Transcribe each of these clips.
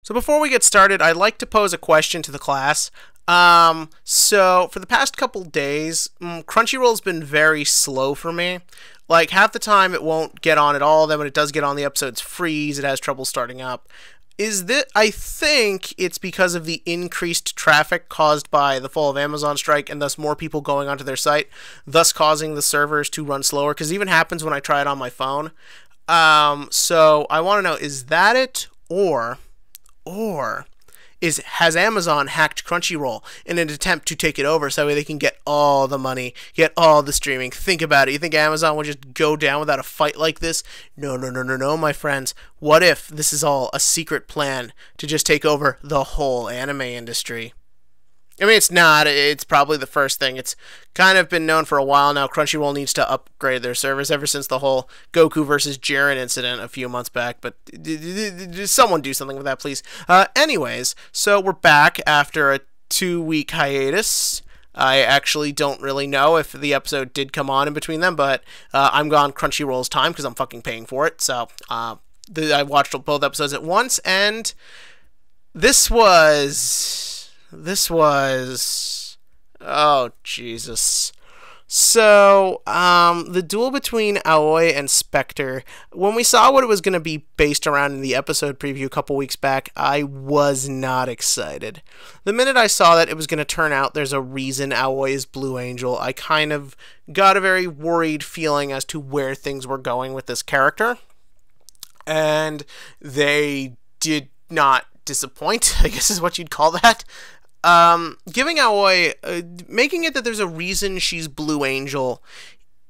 So before we get started, I'd like to pose a question to the class. So for the past couple days, Crunchyroll's been very slow for me. Like, half the time it won't get on at all, then when it does get on, the episodes freeze, it has trouble starting up. I think it's because of the increased traffic caused by the fall of Amazon strike and thus more people going onto their site, thus causing the servers to run slower, because it even happens when I try it on my phone. So I want to know, is that it, or has Amazon hacked Crunchyroll in an attempt to take it over so they can get all the money, get all the streaming? Think about it. You think Amazon would just go down without a fight like this? No, no, no, no, no, my friends. What if this is all a secret plan to just take over the whole anime industry? I mean, it's not. It's probably the first thing. It's kind of been known for a while now. Crunchyroll needs to upgrade their servers ever since the whole Goku versus Jiren incident a few months back. But someone do something with that, please. Anyways, so we're back after a 2-week hiatus. I actually don't really know if the episode did come on in between them, but I'm on Crunchyroll's time because I'm fucking paying for it. So I watched both episodes at once, and this was... oh, Jesus. So, the duel between Aoi and Spectre, when we saw what it was going to be based around in the episode preview a couple weeks back, I was not excited. The minute I saw that it was going to turn out there's a reason Aoi is Blue Angel, I kind of got a very worried feeling as to where things were going with this character. And they did not disappoint, I guess is what you'd call that. Giving Aoi, making it that there's a reason she's Blue Angel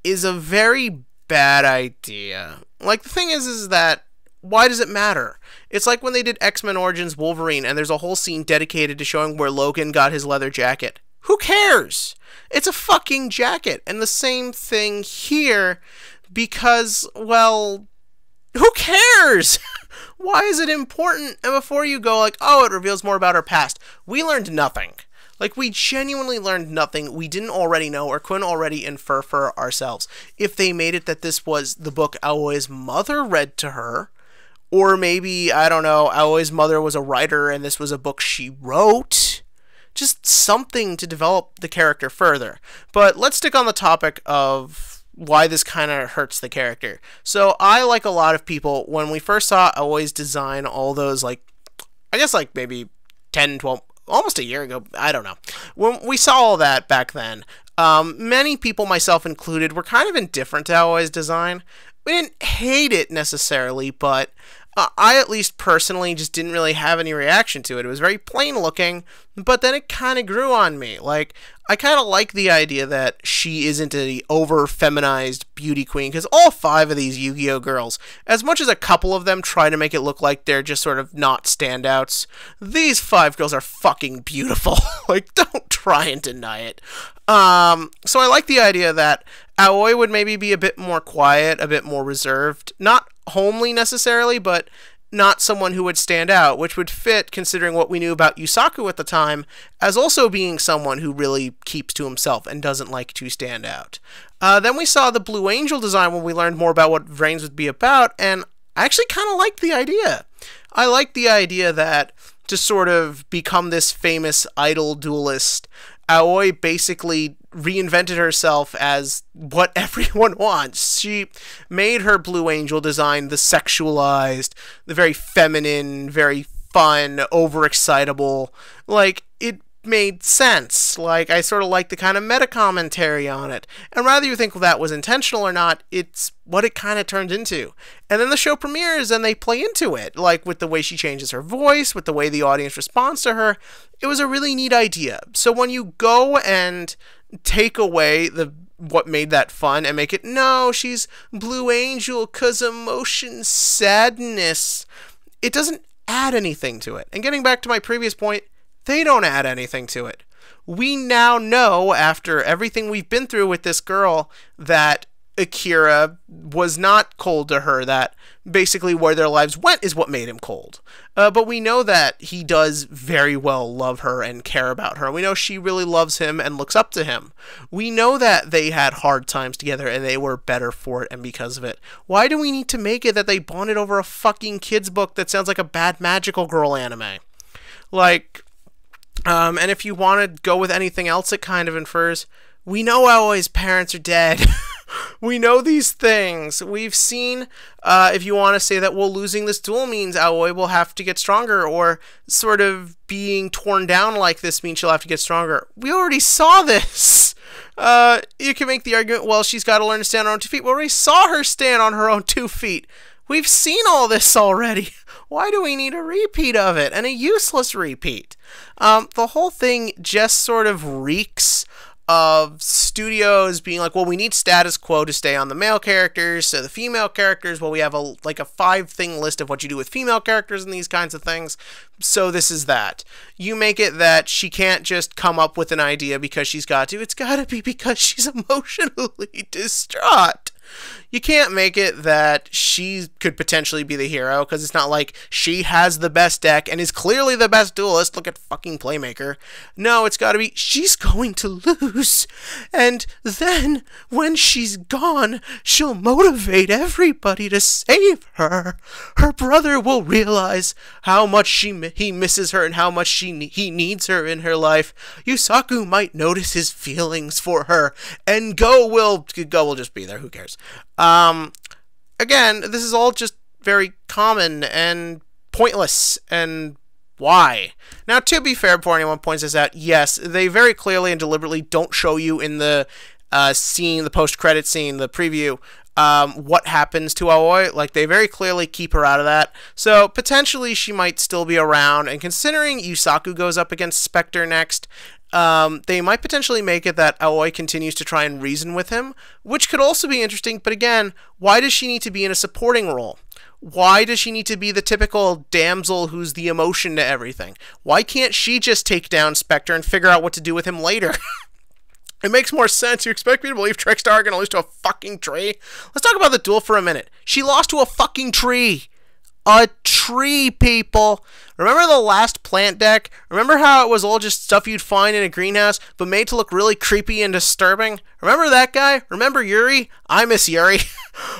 is a very bad idea. Like, the thing is that, why does it matter? It's like when they did X-Men Origins Wolverine, and there's a whole scene dedicated to showing where Logan got his leather jacket. Who cares? It's a fucking jacket. And the same thing here, because, well, who cares? Why is it important? And before you go like, oh, it reveals more about her past, we learned nothing. Like, we genuinely learned nothing we didn't already know or couldn't already infer for ourselves. If they made it that this was the book Aoi's mother read to her, or maybe, I don't know, Aoi's mother was a writer and this was a book she wrote, just something to develop the character further. But let's stick on the topic of why this kind of hurts the character. So I, like a lot of people, when we first saw Aoi's design all those, like, I guess like maybe 10, 12, almost a year ago, I don't know. When we saw all that back then, many people, myself included, were kind of indifferent to Aoi's design. We didn't hate it necessarily, but I at least personally just didn't really have any reaction to it. It was very plain looking, but then it kind of grew on me. Like, I kind of like the idea that she isn't a over-feminized beauty queen, because all 5 of these Yu-Gi-Oh girls, as much as a couple of them try to make it look like they're just sort of not standouts, these 5 girls are fucking beautiful. Like, don't try and deny it. So I like the idea that Aoi would maybe be a bit more quiet, a bit more reserved, not homely necessarily, but not someone who would stand out, which would fit considering what we knew about Yusaku at the time, as also being someone who really keeps to himself and doesn't like to stand out. Then we saw the Blue Angel design when we learned more about what Vrains would be about, and I actually kind of liked the idea. I liked the idea that to sort of become this famous idol duelist, Aoi basically reinvented herself as what everyone wants. She made her Blue Angel design the sexualized, the very feminine, very fun, overexcitable. Like, it made sense. Like, I sort of like the kind of meta-commentary on it. And rather you think that was intentional or not, it's what it kind of turned into. And then the show premieres and they play into it, like with the way she changes her voice, with the way the audience responds to her. It was a really neat idea. So when you go and take away what made that fun and make it, no, she's Blue Angel 'cause emotion, sadness, it doesn't add anything to it. And getting back to my previous point, they don't add anything to it. We now know, after everything we've been through with this girl, that Akira was not cold to her, that basically where their lives went is what made him cold. But we know that he does very well love her and care about her. We know she really loves him and looks up to him. We know that they had hard times together and they were better for it and because of it. Why do we need to make it that they bonded over a fucking kid's book that sounds like a bad magical girl anime? Like, and if you want to go with anything else it kind of infers, we know Aoi's parents are dead. We know these things. We've seen, if you want to say that, well, losing this duel means Aoi will have to get stronger, or sort of being torn down like this means she'll have to get stronger. We already saw this. You can make the argument, well, she's got to learn to stand on her own 2 feet. We already saw her stand on her own 2 feet. We've seen all this already. Why do we need a repeat of it? And a useless repeat. The whole thing just sort of reeks of studios being like, well, we need status quo to stay on the male characters, so the female characters, well, we have a 5-thing list of what you do with female characters and these kinds of things, so this is that. You make it that she can't just come up with an idea because she's got to. It's got to be because she's emotionally distraught. You can't make it that she could potentially be the hero, because it's not like she has the best deck and is clearly the best duelist. Look at fucking Playmaker. No, it's got to be she's going to lose, and then when she's gone, she'll motivate everybody to save her. Her brother will realize how much he misses her and how much he needs her in her life. Yusaku might notice his feelings for her, and Go will just be there. Who cares? Again, this is all just very common and pointless, and why? Now, to be fair, before anyone points this out, yes, they very clearly and deliberately don't show you in the scene, the post-credit scene, the preview, what happens to Aoi. Like, they very clearly keep her out of that. So, potentially, she might still be around, and considering Yusaku goes up against Spectre next, they might potentially make it that Aoi continues to try and reason with him, which could also be interesting, but again, why does she need to be in a supporting role? Why does she need to be the typical damsel who's the emotion to everything? Why can't she just take down Spectre and figure out what to do with him later? It makes more sense. You expect me to believe Trickstar gonna lose to a fucking tree? Let's talk about the duel for a minute. She lost to a fucking tree. A tree, people. Remember the last plant deck? Remember how it was all just stuff you'd find in a greenhouse, but made to look really creepy and disturbing? Remember that guy? Remember Yuri? I miss Yuri.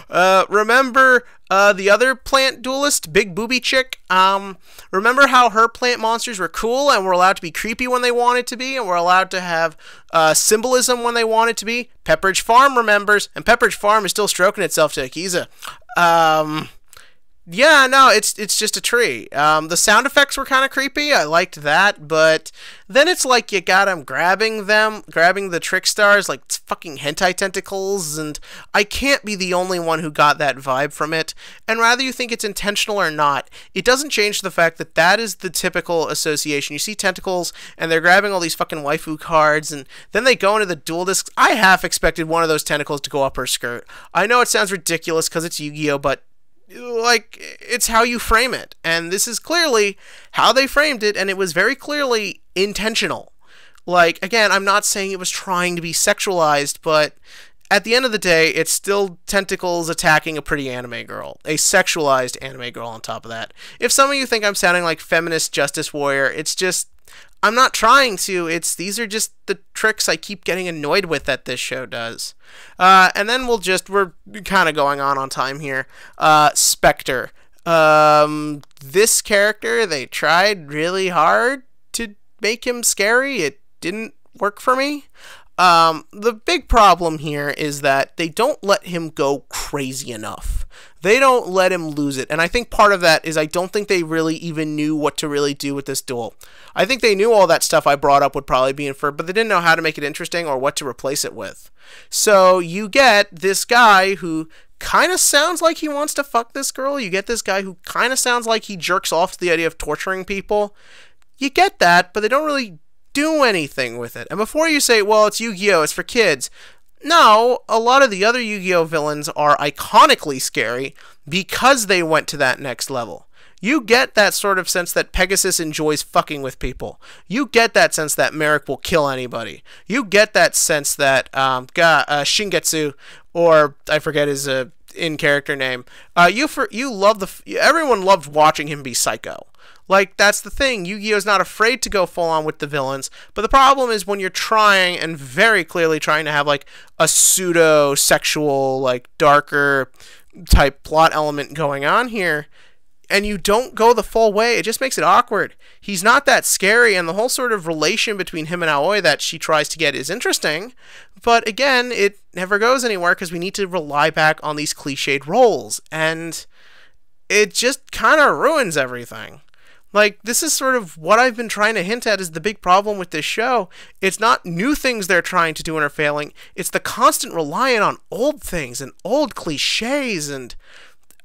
Remember the other plant duelist, Big Booby Chick? Remember how her plant monsters were cool and were allowed to be creepy when they wanted to be, and were allowed to have symbolism when they wanted to be? Pepperidge Farm remembers, and Pepperidge Farm is still stroking itself to Akiza. Yeah, no, it's just a tree. The sound effects were kind of creepy. I liked that, but then it's like you got him grabbing the trick stars like fucking hentai tentacles, and I can't be the only one who got that vibe from it. And rather you think it's intentional or not, it doesn't change the fact that that is the typical association. You see tentacles, and they're grabbing all these fucking waifu cards, and then they go into the duel discs. I half expected one of those tentacles to go up her skirt. I know it sounds ridiculous because it's Yu-Gi-Oh, but like, it's how you frame it, and this is clearly how they framed it, and it was very clearly intentional. Like, again, I'm not saying it was trying to be sexualized, but at the end of the day, it's still tentacles attacking a pretty anime girl, a sexualized anime girl on top of that. If some of you think I'm sounding like feminist justice warrior, it's just, I'm not trying to. These are just the tricks I keep getting annoyed with that this show does. And then we're kind of going on time here. Spectre. This character, they tried really hard to make him scary. It didn't work for me. The big problem here is that they don't let him go crazy enough. They don't let him lose it. And I think part of that is I don't think they really even knew what to really do with this duel. I think they knew all that stuff I brought up would probably be inferred, but they didn't know how to make it interesting or what to replace it with. So you get this guy who kind of sounds like he wants to fuck this girl. You get this guy who kind of sounds like he jerks off to the idea of torturing people. You get that, but they don't really do anything with it. And before you say, well, it's Yu-Gi-Oh, it's for kids. No, a lot of the other Yu-Gi-Oh villains are iconically scary because they went to that next level. You get that sort of sense that Pegasus enjoys fucking with people. You get that sense that Merrick will kill anybody. You get that sense that Shingetsu or I forget his in character name. You love everyone loved watching him be psycho. Like, that's the thing. Yu-Gi-Oh's not afraid to go full on with the villains, but the problem is when you're trying, and very clearly trying to have, like, a pseudo-sexual, like, darker type plot element going on here, and you don't go the full way, it just makes it awkward. He's not that scary, and the whole sort of relation between him and Aoi that she tries to get is interesting, but again, it never goes anywhere because we need to rely back on these cliched roles, and it just kind of ruins everything. Like, this is sort of what I've been trying to hint at is the big problem with this show. It's not new things they're trying to do and are failing. It's the constant reliance on old things and old cliches, and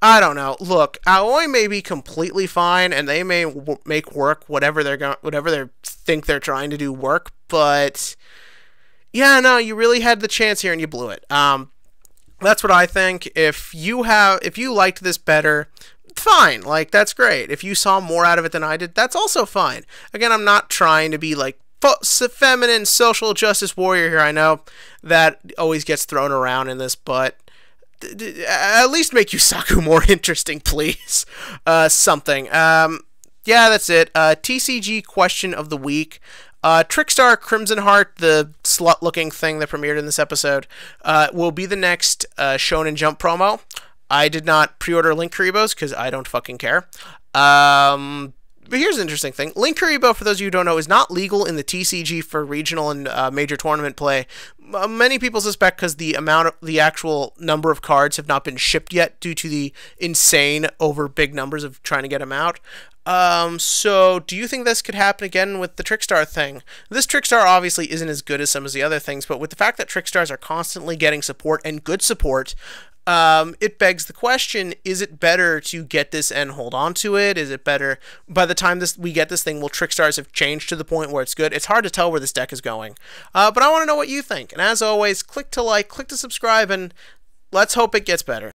I don't know. Look, Aoi may be completely fine, and they may make work whatever they think they're trying to do work, but yeah, no, you really had the chance here and you blew it. That's what I think. If you liked this better, fine, like, that's great. If you saw more out of it than I did, that's also fine. Again, I'm not trying to be like feminine social justice warrior here. I know that always gets thrown around in this, but at least make Yusaku more interesting, please. Something. Yeah, that's it. TCG question of the week. Trickstar Crimson Heart, the slut-looking thing that premiered in this episode, will be the next Shonen Jump promo. I did not pre-order Link Kuribo's because I don't fucking care. But here's an interesting thing. Link Kuribo, for those of you who don't know, is not legal in the TCG for regional and major tournament play. Many people suspect because the actual number of cards have not been shipped yet due to the insane over big numbers of trying to get them out. So do you think this could happen again with the Trickstar thing? This Trickstar obviously isn't as good as some of the other things, but with the fact that Trickstars are constantly getting support and good support, it begs the question, is it better to get this and hold on to it? Is it better, by the time we get this thing, will Trickstars have changed to the point where it's good? It's hard to tell where this deck is going. But I want to know what you think. And as always, click to like, click to subscribe, and let's hope it gets better.